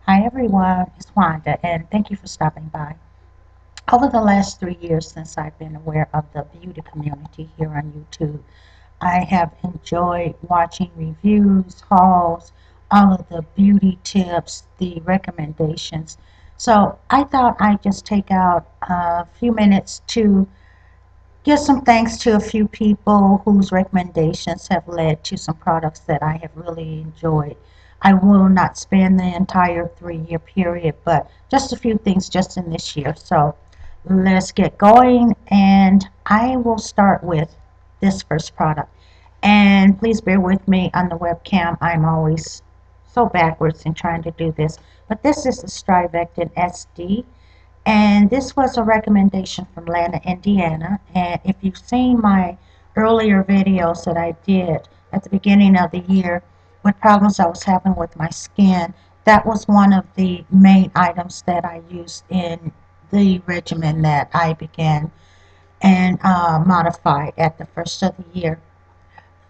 Hi everyone, it's Wanda and thank you for stopping by. Over the last 3 years since I've been aware of the beauty community here on YouTube, I have enjoyed watching reviews, hauls, all of the beauty tips, the recommendations. So I thought I'd just take out a few minutes to give some thanks to a few people whose recommendations have led to some products that I have really enjoyed. I will not spend the entire 3 year period, but just a few things just in this year. So let's get going, and I will start with this first product. And please bear with me on the webcam. I'm always so backwards in trying to do this. But this is the Strivectin SD. And this was a recommendation from Lanaindiana. And if you've seen my earlier videos that I did at the beginning of the year with problems I was having with my skin, that was one of the main items that I used in the regimen that I began and modified at the first of the year.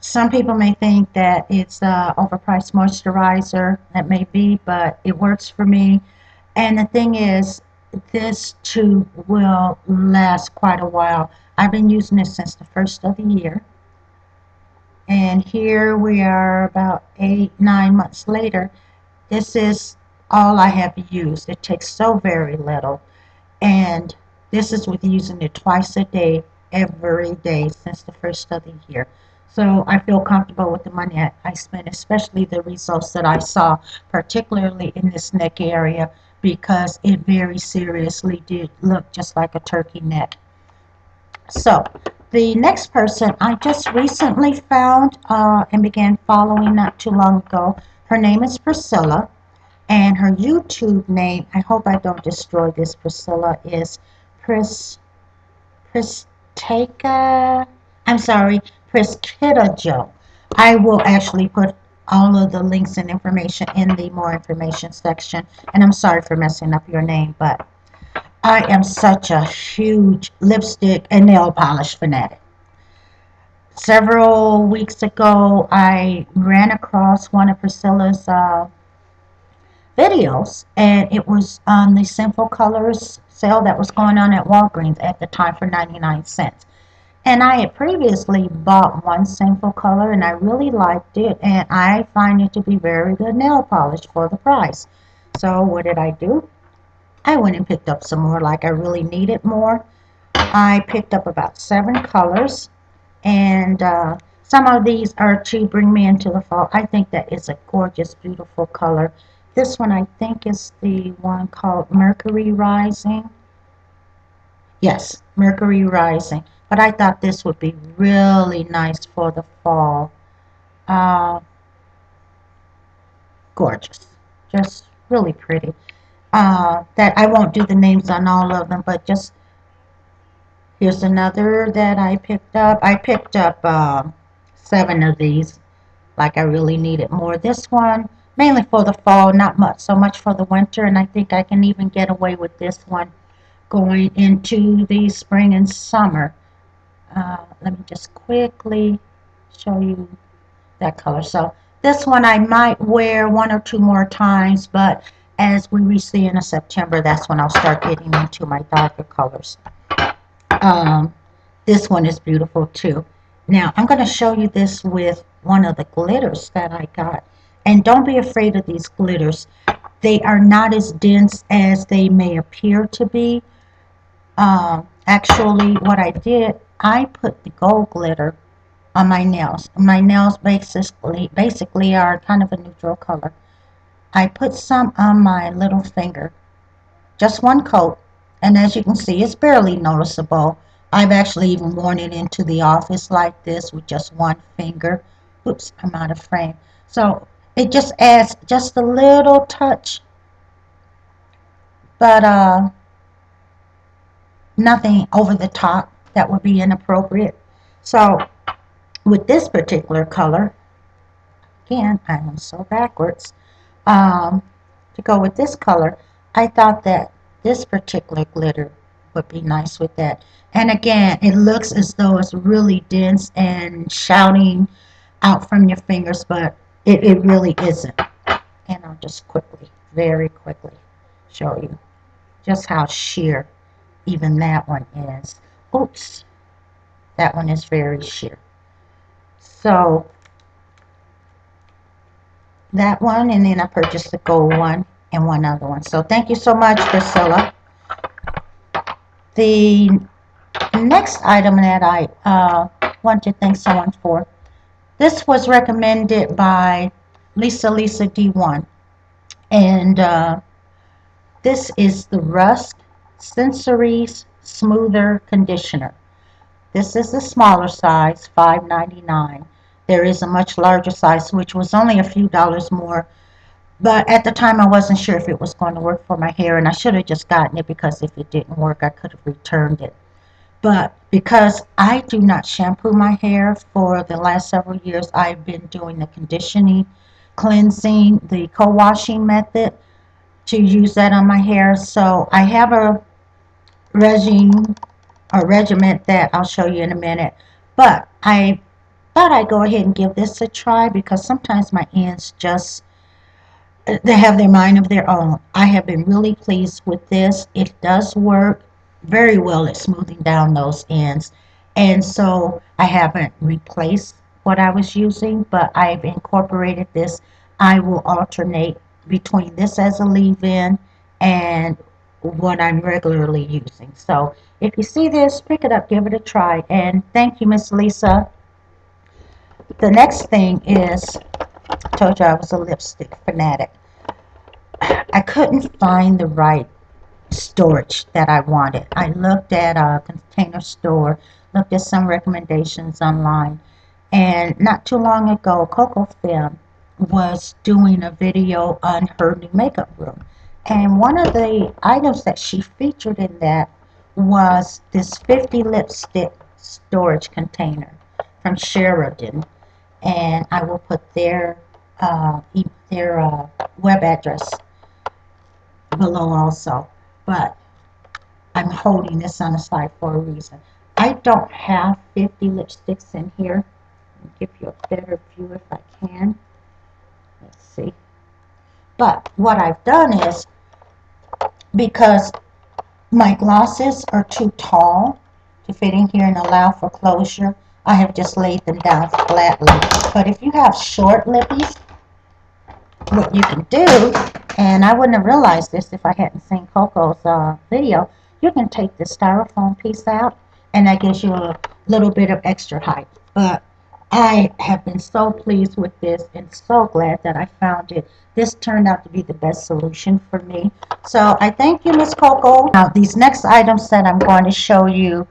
Some people may think that it's a overpriced moisturizer. That may be, but it works for me. And the thing is, this too will last quite a while. I've been using it since the first of the year. And here we are about 8, 9 months later. This is all I have used. It takes so very little. And this is with using it twice a day, every day since the first of the year. So I feel comfortable with the money I spent, especially the results that I saw, particularly in this neck area, because it very seriously did look just like a turkey neck. So the next person I just recently found and began following not too long ago. Her name is Priscilla, and her YouTube name, I hope I don't destroy this, Priscilla, is Pristaka, I'm sorry, Prisskitajoe. I will actually put all of the links and information in the more information section. And I'm sorry for messing up your name, but I am such a huge lipstick and nail polish fanatic. Several weeks ago, I ran across one of Priscilla's videos, and it was on the Sinful Colors sale that was going on at Walgreens at the time for 99 cents. And I had previously bought one Sinful Color and I really liked it, and I find it to be very good nail polish for the price. So what did I do? I went and picked up some more, like I really needed more. I picked up about 7 colors, and some of these are to bring me into the fall. I think that is a gorgeous, beautiful color. This one I think is the one called Mercury Rising. Yes, Mercury Rising. But I thought this would be really nice for the fall. Uh, Gorgeous. Just really pretty. That I won't do the names on all of them, but just here's another that I picked up. I picked up 7 of these, like I really needed more. This one, mainly for the fall, not much so much for the winter, and I think I can even get away with this one going into the spring and summer. Let me just quickly show you that color. So this one I might wear 1 or 2 more times, but as we reach the end of September, that's when I'll start getting into my darker colors. This one is beautiful too. Now I'm going to show you this with one of the glitters that I got. And don't be afraid of these glitters. They are not as dense as they may appear to be. Actually, what I did, I put the gold glitter on my nails. My nails basically are kind of a neutral color. I put some on my little finger, just 1 coat, and as you can see, it's barely noticeable. I've actually even worn it into the office like this with just 1 finger. Oops, I'm out of frame. So it just adds just a little touch, but nothing over the top that would be inappropriate. So with this particular color, again, I am so backwards, to go with this color, I thought that this particular glitter would be nice with that. And again, it looks as though it's really dense and shouting out from your fingers, but it really isn't. And I'll just quickly, very quickly show you just how sheer even that one is. Oops, that one is very sheer. So that one, and then I purchased the gold one and one other one. So thank you so much, Priscilla. The next item that I want to thank someone for, this was recommended by Lisa D1, and this is the Rusk Sensories Smoother Conditioner. This is the smaller size, $5.99. There is a much larger size, which was only a few dollars more. But at the time, I wasn't sure if it was going to work for my hair, and I should have just gotten it because if it didn't work, I could have returned it. But because I do not shampoo my hair for the last several years, I've been doing the conditioning, cleansing, the co-washing method to use that on my hair. So I have a regiment that I'll show you in a minute. But I thought I'd go ahead and give this a try because sometimes my ends just, they have their mind of their own. I have been really pleased with this. It does work very well at smoothing down those ends. And so I haven't replaced what I was using, but I've incorporated this. I will alternate between this as a leave-in and what I'm regularly using. So if you see this, pick it up, give it a try. And thank you, Miss Lisa. The next thing is, I told you I was a lipstick fanatic. I couldn't find the right storage that I wanted. I looked at a Container Store, looked at some recommendations online, and not too long ago, Kokofemme was doing a video on her new makeup room. And one of the items that she featured in that was this 50 lipstick storage container from Sharodan. And I will put their web address below also. But I'm holding this on the side for a reason. I don't have 50 lipsticks in here. I'll give you a better view if I can. Let's see. But what I've done is, because my glosses are too tall to fit in here and allow for closure, I have just laid them down flatly. But if you have short lippies, what you can do, and I wouldn't have realized this if I hadn't seen Coco's video, you can take the styrofoam piece out, and that gives you a little bit of extra height. But I have been so pleased with this and so glad that I found it. This turned out to be the best solution for me. So I thank you, Miss Coco. Now, these next items that I'm going to show you,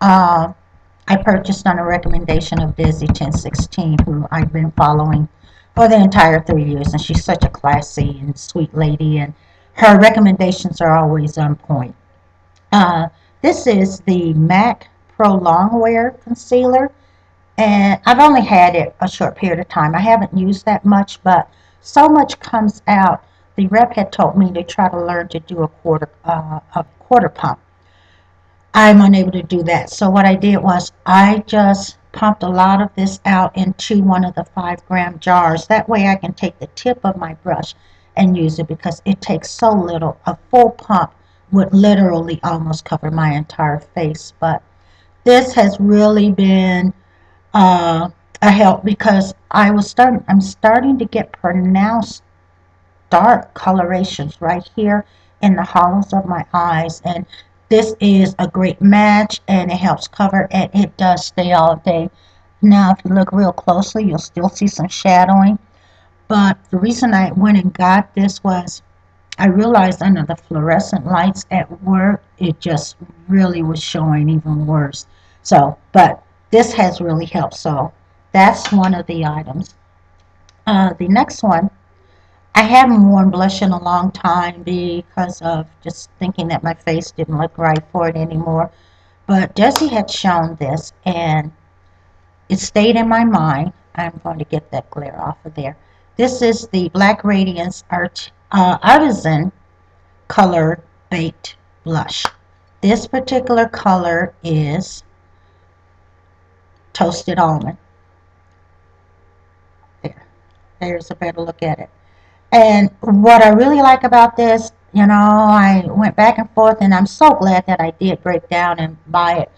I purchased on a recommendation of Desi 1016, who I've been following for the entire 3 years, and she's such a classy and sweet lady, and her recommendations are always on point. This is the MAC Pro Longwear Concealer, and I've only had it a short period of time. I haven't used that much, but so much comes out. The rep had told me to try to learn to do a quarter pump. I'm unable to do that. So what I did was I just pumped a lot of this out into one of the 5-gram jars. That way I can take the tip of my brush and use it because it takes so little. A full pump would literally almost cover my entire face. But this has really been a help because I'm starting to get pronounced dark colorations right here in the hollows of my eyes, and this is a great match, and it helps cover, and it does stay all day. Now if you look real closely, you'll still see some shadowing, but the reason I went and got this was I realized under the fluorescent lights at work it just really was showing even worse. So but this has really helped, so that's one of the items. The next one, I haven't worn blush in a long time because of just thinking that my face didn't look right for it anymore. But Desi had shown this, and it stayed in my mind. I'm going to get that glare off of there. This is the Black Radiance Artisan Color Baked Blush. This particular color is Toasted Almond. There's a better look at it. And what I really like about this, you know, I went back and forth, and I'm so glad that I did break down and buy it.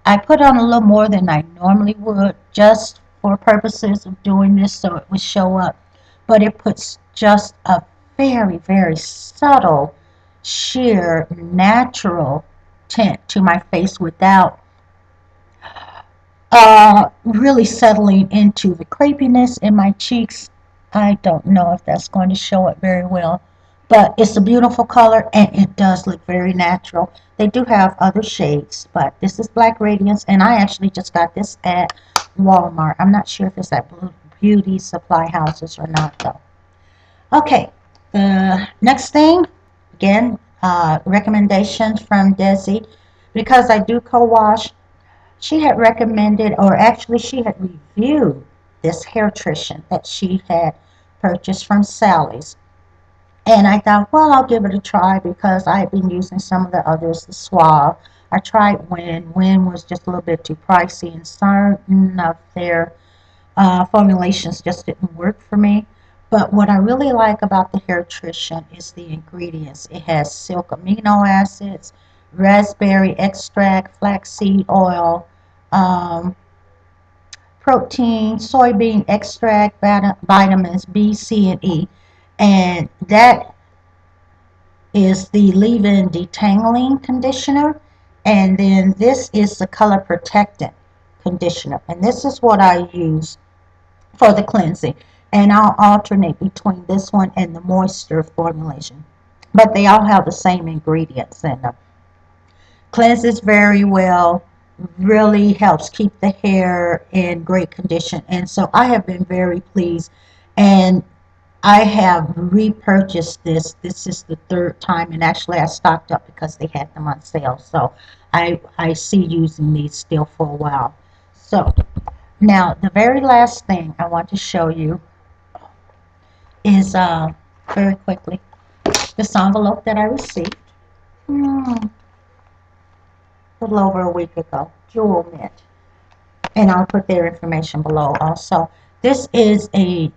I put on a little more than I normally would just for purposes of doing this so it would show up. But it puts just a very, very subtle, sheer, natural tint to my face without really settling into the crepiness in my cheeks. I don't know if that's going to show it very well, but it's a beautiful color and it does look very natural. They do have other shades, but this is Black Radiance, and I actually just got this at Walmart. I'm not sure if it's at beauty supply houses or not, though. Okay, the next thing, again, recommendations from Desi. Because I do co-wash, she had recommended, or actually she had reviewed this hair trishan that she had purchased from Sally's. And I thought, well, I'll give it a try because I had been using some of the others, the Suave. I tried Win. Win was just a little bit too pricey, and certain of their formulations just didn't work for me. But what I really like about the hair trishan is the ingredients. It has silk amino acids, raspberry extract, flaxseed oil, um, protein, soybean extract, vitamins B, C, and E. And that is the leave-in detangling conditioner. And then this is the color protectant conditioner. And this is what I use for the cleansing. And I'll alternate between this one and the moisture formulation. But they all have the same ingredients in them. Cleanses very well, really helps keep the hair in great condition. And so I have been very pleased. And I have repurchased this. This is the third time, and actually I stocked up because they had them on sale. So I see using these still for a while. So now the very last thing I want to show you is very quickly this envelope that I received a little over a week ago, JewelMint, and I'll put their information below also. This is a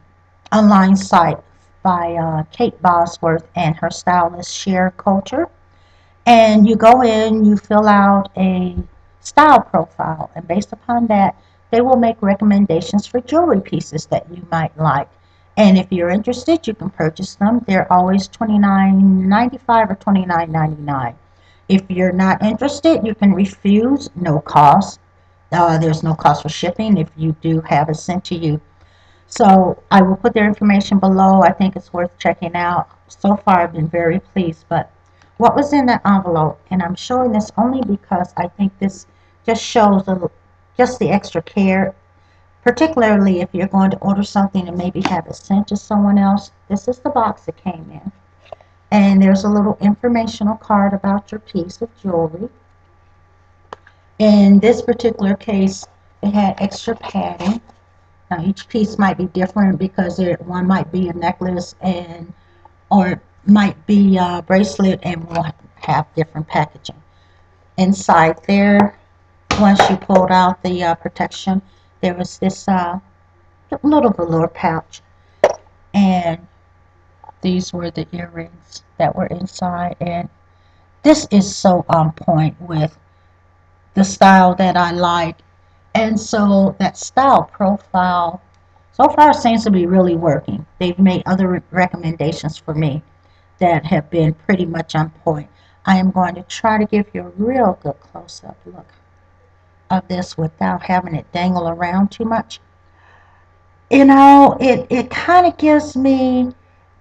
online site by Kate Bosworth and her stylist Share Culture, and you go in, you fill out a style profile, and based upon that they will make recommendations for jewelry pieces that you might like. And if you're interested, you can purchase them. They're always $29.95 or $29.99. If you're not interested, you can refuse, no cost. There's no cost for shipping if you do have it sent to you. So I will put their information below. I think it's worth checking out. So far, I've been very pleased. But what was in that envelope, and I'm showing this only because I think this just shows just the extra care, particularly if you're going to order something and maybe have it sent to someone else. This is the box that came in. And there's a little informational card about your piece of jewelry. In this particular case, it had extra padding. Now each piece might be different because one might be a necklace or it might be a bracelet, and will have different packaging. Inside there, once you pulled out the protection, there was this little velour pouch, and these were the earrings that were inside. And this is so on point with the style that I like. And so that style profile so far seems to be really working. They've made other recommendations for me that have been pretty much on point. I am going to try to give you a real good close-up look of this without having it dangle around too much. You know, it kind of gives me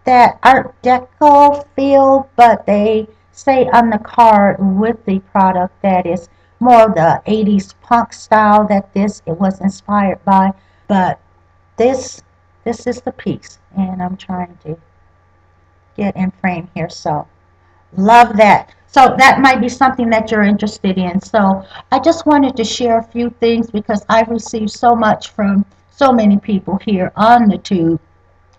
that Art Deco feel, but they say on the card with the product that is more of the 80s punk style that it was inspired by. But this is the piece, and I'm trying to get in frame here. So love that. So that might be something that you're interested in. So I just wanted to share a few things because I've received so much from so many people here on the tube.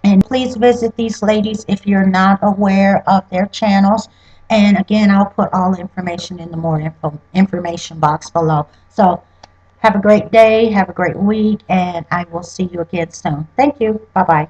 And please visit these ladies if you're not aware of their channels. And again, I'll put all the information in the more information box below. So have a great day, have a great week, and I will see you again soon. Thank you. Bye-bye.